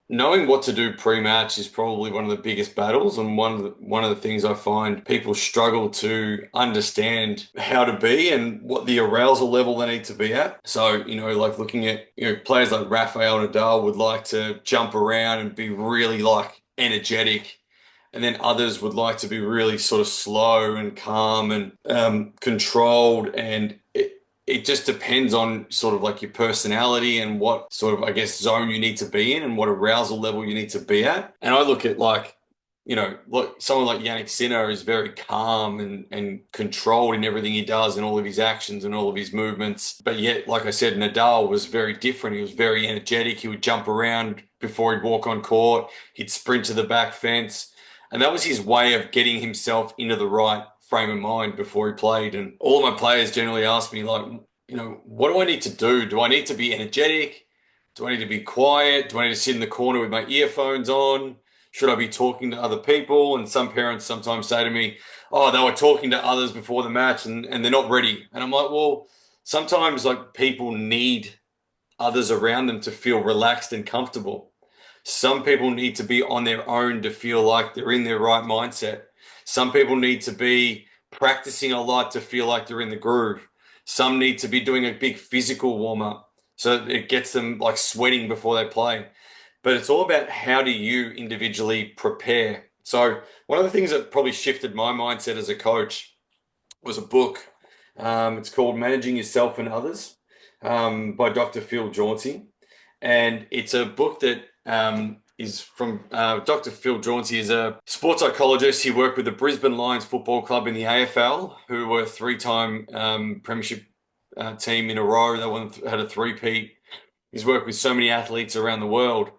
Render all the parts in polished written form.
knowing what to do pre-match is probably one of the biggest battles, and one of the things I find people struggle to understand how to be and what the arousal level they need to be at. So, like looking at, players like Rafael Nadal would like to jump around and be really like energetic. And then others would like to be really sort of slow and calm and controlled. And it just depends on sort of like your personality and what sort of, I guess, zone you need to be in and what arousal level you need to be at. And I look at like, look, someone like Yannick Sinner is very calm and controlled in everything he does and all of his actions and all of his movements. But yet, like I said, Nadal was very different. He was very energetic. He would jump around before he'd walk on court. He'd sprint to the back fence. And that was his way of getting himself into the right frame of mind before he played. And all of my players generally ask me, like, what do I need to do? Do I need to be energetic? Do I need to be quiet? Do I need to sit in the corner with my earphones on? Should I be talking to other people? And some parents sometimes say to me, oh, they were talking to others before the match and they're not ready. And I'm like, well, sometimes like people need others around them to feel relaxed and comfortable. Some people need to be on their own to feel like they're in their right mindset. Some people need to be practicing a lot to feel like they're in the groove. Some need to be doing a big physical warm up so it gets them like sweating before they play. But it's all about how do you individually prepare. So one of the things that probably shifted my mindset as a coach was a book. It's called Managing Yourself and Others by Dr. Phil Jaunty. And it's a book that is from Dr. Phil Jaunty is a sports psychologist. He worked with the Brisbane Lions Football Club in the AFL, who were a three-time premiership team in a row. Had a three-peat. He's worked with so many athletes around the world.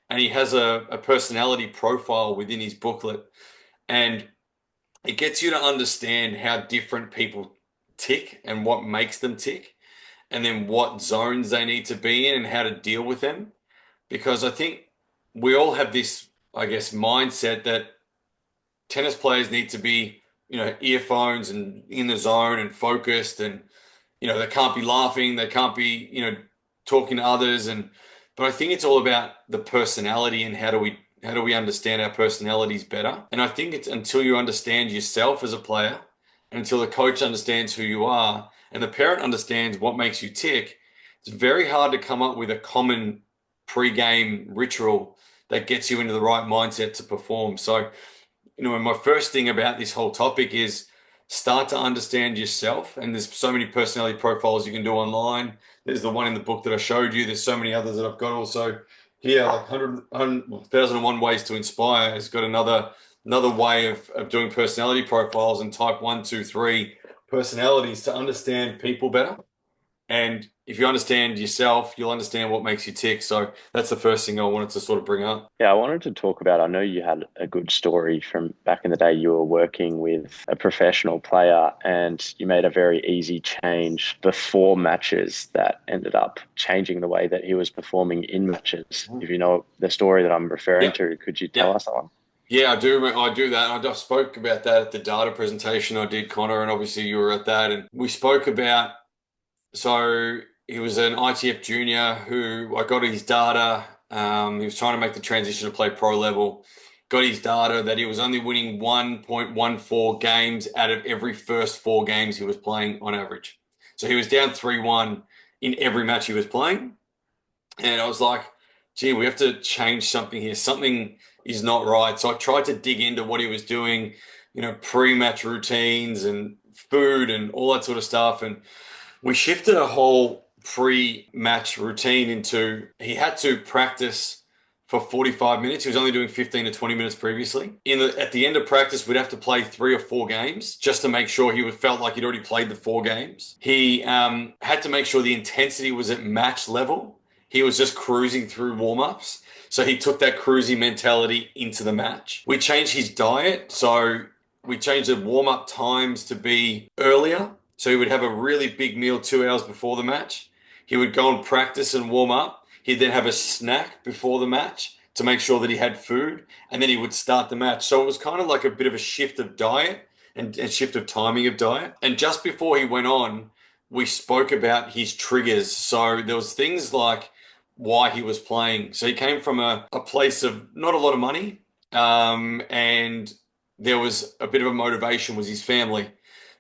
And he has a personality profile within his booklet. And it gets you to understand how different people tick and what makes them tick, and then what zones they need to be in and how to deal with them. Because I think we all have this, I guess, mindset that tennis players need to be, earphones and in the zone and focused, and they can't be laughing, they can't be, talking to others. And but I think it's all about the personality and how do we understand our personalities better. And I think it's until you understand yourself as a player, and until the coach understands who you are, and the parent understands what makes you tick, it's very hard to come up with a common pre-game ritual that gets you into the right mindset to perform. So, and my first thing about this whole topic is start to understand yourself. And there's so many personality profiles you can do online. There's the one in the book that I showed you. There's so many others that I've got also here, like 1,001 Ways to Inspire has got another way of doing personality profiles and type 1, 2, 3 personalities to understand people better. And if you understand yourself, you'll understand what makes you tick. So that's the first thing I wanted to sort of bring up. Yeah, I wanted to talk about. I know you had a good story from back in the day. You were working with a professional player and you made a very easy change before matches that ended up changing the way that he was performing in matches. If you know the story that I'm referring Yeah, to, could you yeah. tell us that one? Yeah, I do. I do that. I just spoke about that at the data presentation I did, Connor, and obviously you were at that. And we spoke about, so he was an ITF junior who I got his data. He was trying to make the transition to play pro level. Got his data that he was only winning 1.14 games out of every first 4 games he was playing on average. So he was down 3-1 in every match he was playing. And I was like, gee, we have to change something here. Something is not right. So I tried to dig into what he was doing, pre-match routines and food and all that sort of stuff. And we shifted a whole pre-match routine into he had to practice for 45 minutes. He was only doing 15 to 20 minutes previously. At the end of practice, we'd have to play 3 or 4 games just to make sure felt like he'd already played the 4 games. He had to make sure the intensity was at match level. He was just cruising through warm-ups. So he took that cruising mentality into the match. We changed his diet. So we changed the warm-up times to be earlier. So he would have a really big meal 2 hours before the match. He would go and practice and warm up. He'd then have a snack before the match to make sure that he had food. And then he would start the match. So it was kind of like a bit of a shift of diet and shift of timing of diet. And just before he went on, we spoke about his triggers. So there was things like why he was playing. So he came from a place of not a lot of money, and there was a bit of a motivation was his family.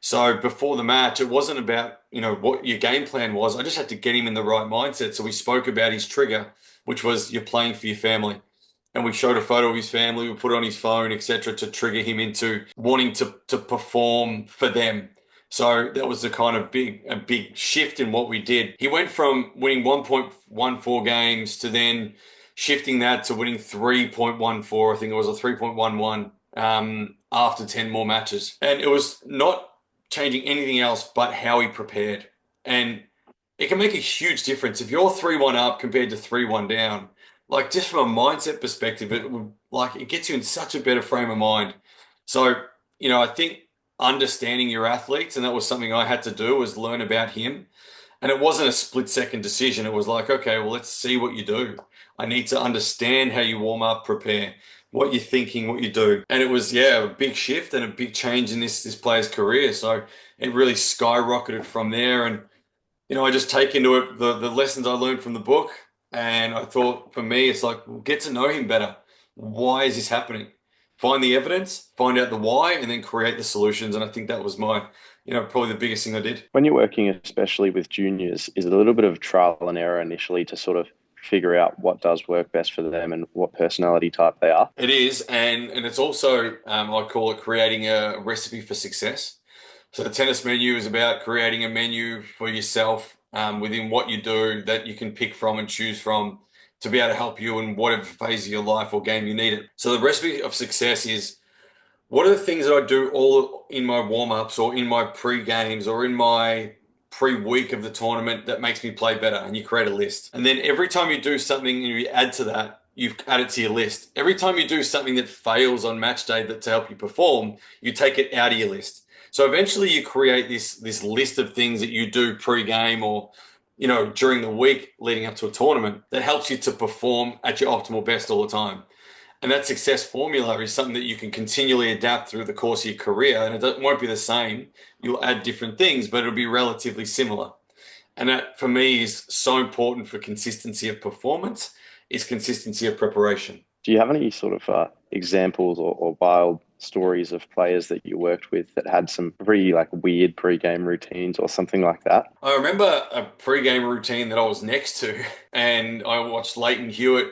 So before the match, it wasn't about, what your game plan was. I just had to get him in the right mindset. So we spoke about his trigger, which was you're playing for your family. And we showed a photo of his family, we put it on his phone, etc., to trigger him into wanting to perform for them. So that was the kind of a big shift in what we did. He went from winning 1.14 games to then shifting that to winning 3.14. I think it was a 3.11 after 10 more matches. And it was not changing anything else but how he prepared. And it can make a huge difference if you're 3-1 up compared to 3-1 down. Like, just from a mindset perspective, it gets you in such a better frame of mind. So, I think understanding your athletes, and that was something I had to do, was learn about him. And it wasn't a split second decision. It was like, okay, well, let's see what you do. I need to understand how you warm up, prepare, what you're thinking, what you do. And it was, yeah, a big shift and a big change in this player's career. So it really skyrocketed from there. And I just take into it the lessons I learned from the book. And I thought, for me, it's like, well, get to know him better. Why is this happening? Find the evidence, find out the why, and then create the solutions. And I think that was probably the biggest thing I did. When you're working, especially with juniors, is it a little bit of trial and error initially to sort of figure out what does work best for them and what personality type they are? It is. And it's also, I call it creating a recipe for success. So the tennis menu is about creating a menu for yourself within what you do that you can pick from and choose from to be able to help you in whatever phase of your life or game you need it. So the recipe of success is, what are the things that I do all in my warm-ups or in my pre-games or in my pre-week of the tournament that makes me play better? And you create a list. And then every time you do something and you add to that, you've added to your list. Every time you do something that fails on match day to help you perform, you take it out of your list. So eventually you create this list of things that you do pre-game or during the week leading up to a tournament that helps you to perform at your optimal best all the time. And that success formula is something that you can continually adapt through the course of your career. And it won't be the same. You'll add different things, but it'll be relatively similar. And that, for me, is so important for consistency of performance, is consistency of preparation. Do you have any sort of examples or wild stories of players that you worked with that had some pretty like weird pre-game routines or something like that? I remember a pre-game routine that I was next to, and I watched Leighton Hewitt,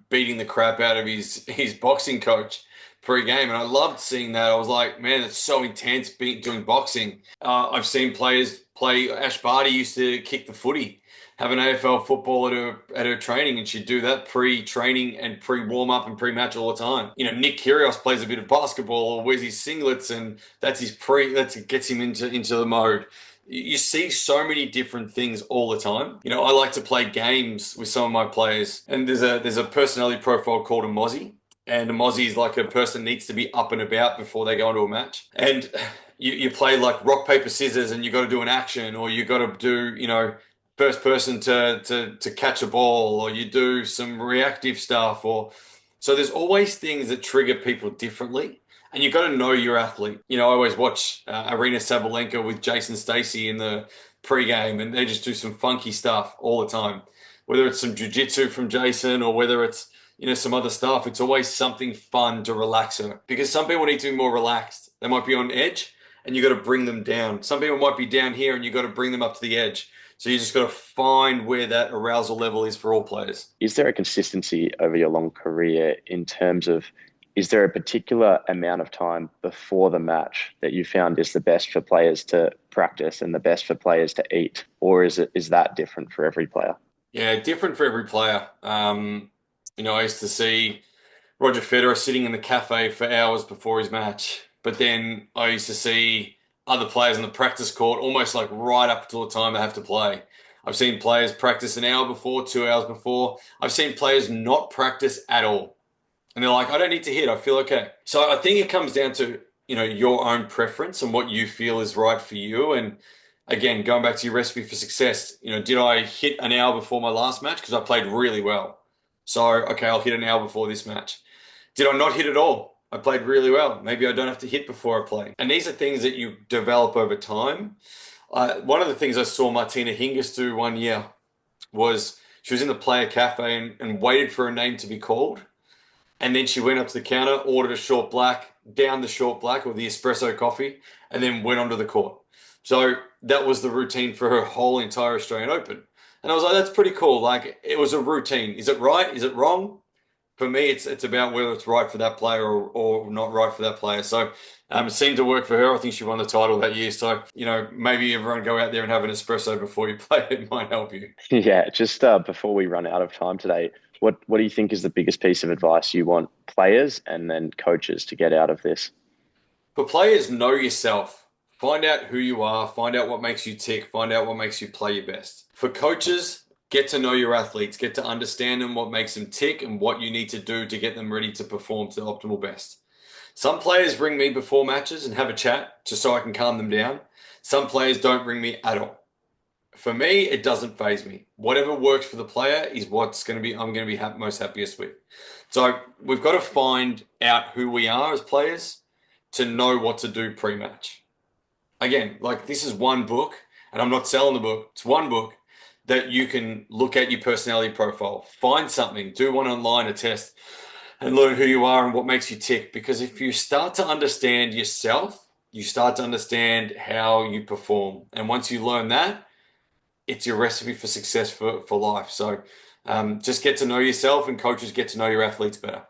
beating the crap out of his boxing coach pre-game, and I loved seeing that. I was like, man, it's so intense doing boxing. I've seen players play. Ash Barty used to kick the footy, have an AFL football at her training, and she'd do that pre-training and pre-warm up and pre-match all the time. Nick Kyrgios plays a bit of basketball or wears his singlets, and that's gets him into the mode. You see so many different things all the time. I like to play games with some of my players, and there's a personality profile called a Mozzie. And a Mozzie is like a person needs to be up and about before they go into a match. And you play like rock, paper, scissors, and you got to do an action, or you got to do, first person to catch a ball, or you do some reactive stuff. So there's always things that trigger people differently. And you've got to know your athlete. I always watch Arena Sabalenka with Jason Stacey in the pregame, and they just do some funky stuff all the time. Whether it's some jiu-jitsu from Jason or whether it's, some other stuff, it's always something fun to relax her. Because some people need to be more relaxed. They might be on edge, and you got to bring them down. Some people might be down here, and you got to bring them up to the edge. So you just got to find where that arousal level is for all players. Is there a consistency over your long career in terms of, is there a particular amount of time before the match that you found is the best for players to practice and the best for players to eat? Or is that different for every player? Yeah, different for every player. I used to see Roger Federer sitting in the cafe for hours before his match. But then I used to see other players in the practice court almost like right up until the time they have to play. I've seen players practice an hour before, 2 hours before. I've seen players not practice at all. And they're like, I don't need to hit. I feel okay. So I think it comes down to, your own preference and what you feel is right for you. And again, going back to your recipe for success, did I hit an hour before my last match? Because I played really well. So, okay, I'll hit an hour before this match. Did I not hit at all? I played really well. Maybe I don't have to hit before I play. And these are things that you develop over time. One of the things I saw Martina Hingis do one year was She was in the player cafe and waited for her name to be called. And then she went up to the counter, ordered a short black, down the short black or the espresso coffee, and then went onto the court. So that was the routine for her whole entire Australian Open. And I was like, that's pretty cool. Like it was a routine. Is it right? Is it wrong? For me, it's about whether it's right for that player or not right for that player. So it seemed to work for her. I think she won the title that year. So, maybe everyone go out there and have an espresso before you play. It might help you. Yeah, just before we run out of time today, what do you think is the biggest piece of advice you want players and then coaches to get out of this? For players, know yourself. Find out who you are. Find out what makes you tick. Find out what makes you play your best. For coaches, get to know your athletes. Get to understand them, what makes them tick, and what you need to do to get them ready to perform to the optimal best. Some players ring me before matches and have a chat just so I can calm them down. Some players don't ring me at all. For me, it doesn't phase me. Whatever works for the player is what's going to be I'm going to be most happiest with. So we've got to find out who we are as players to know what to do pre-match. Again, like this is one book, and I'm not selling the book. It's one book that you can look at your personality profile, find something, do one online, a test, and learn who you are and what makes you tick. Because if you start to understand yourself, you start to understand how you perform. And once you learn that, it's your recipe for success for life. So just get to know yourself, and coaches get to know your athletes better.